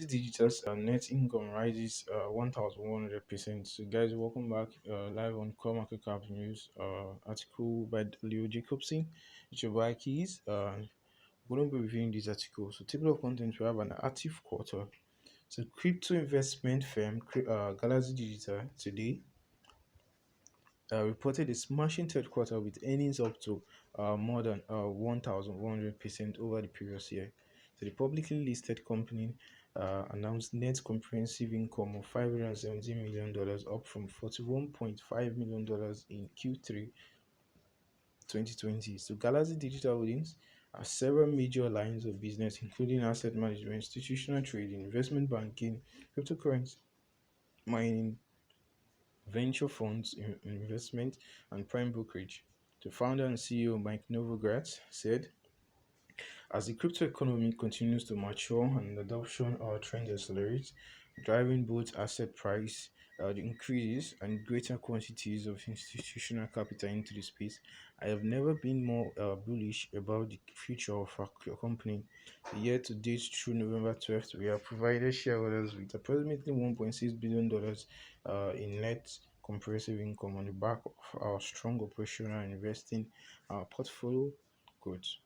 Galaxy Digital's net income rises 1,100%. So, guys, welcome back live on CoinMarketCap News. Article by Leo Jacobson. It's your boy Keys. We're going to be reviewing this article. So, table of contents, we have an active quarter. So, crypto investment firm Galaxy Digital today reported a smashing third quarter with earnings up to more than 1,100% over the previous year. So the publicly listed company announced net comprehensive income of $570 million, up from $41.5 million in Q3 2020. So Galaxy Digital Holdings has several major lines of business, including asset management, institutional trading, investment banking, cryptocurrency mining, venture funds investment, and prime brokerage. The founder and CEO Mike Novogratz said, as the crypto economy continues to mature and adoption trend accelerates, driving both asset price increases and greater quantities of institutional capital into the space, I have never been more bullish about the future of our company. Year to date through November 12th, we have provided shareholders with approximately $1.6 billion in net comprehensive income on the back of our strong operational and investing portfolio growth.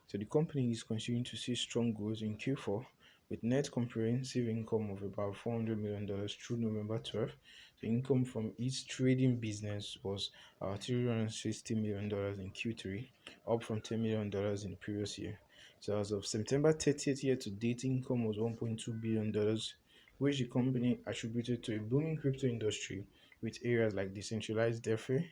So the company is continuing to see strong growth in Q4 with net comprehensive income of about $400 million through November 12th. The income from its trading business was $360 million in Q3, up from $10 million in the previous year. So as of September 30th year to date, income was $1.2 billion, which the company attributed to a booming crypto industry with areas like decentralized DeFi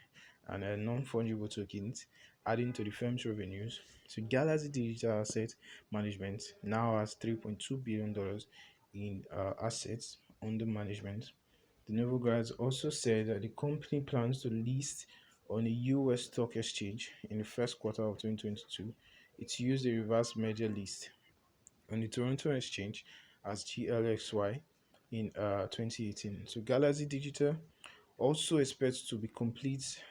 and non-fungible tokens adding to the firm's revenues. So Galaxy Digital Asset Management now has $3.2 billion in assets under management. The Novogratz also said that the company plans to list on a US stock exchange in the first quarter of 2022. It used a reverse merger list on the Toronto Exchange as GLXY in 2018. So Galaxy Digital also expects to complete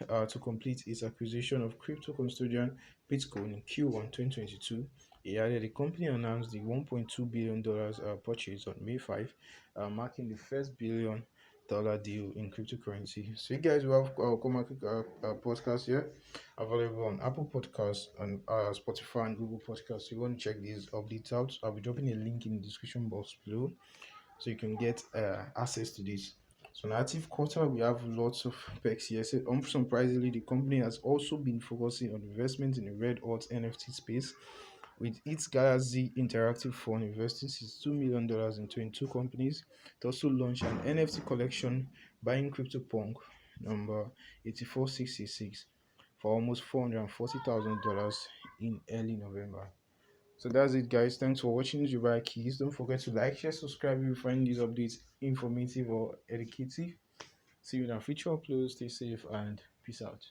its acquisition of crypto custodian Bitcoin in Q1 2022. He added the company announced the $1.2 billion purchase on May 5, marking the first $1 billion deal in cryptocurrency. So you guys will have our Coinmarket podcast here available on Apple Podcasts and Spotify and Google Podcasts. So you want to check these updates out. I'll be dropping a link in the description box below so you can get access to this. So in active quarter, we have lots of perks here. So unsurprisingly, the company has also been focusing on investment in the red hot NFT space, with its Galaxy Interactive Fund investing $62 million in 22 companies. It also launched an NFT collection buying CryptoPunk number 84666 for almost $440,000 in early November. So that's it, guys. Thanks for watching. This is your boy Keys. Don't forget to like, share, subscribe if you find these updates informative or educative. See you in our future uploads. Stay safe and peace out.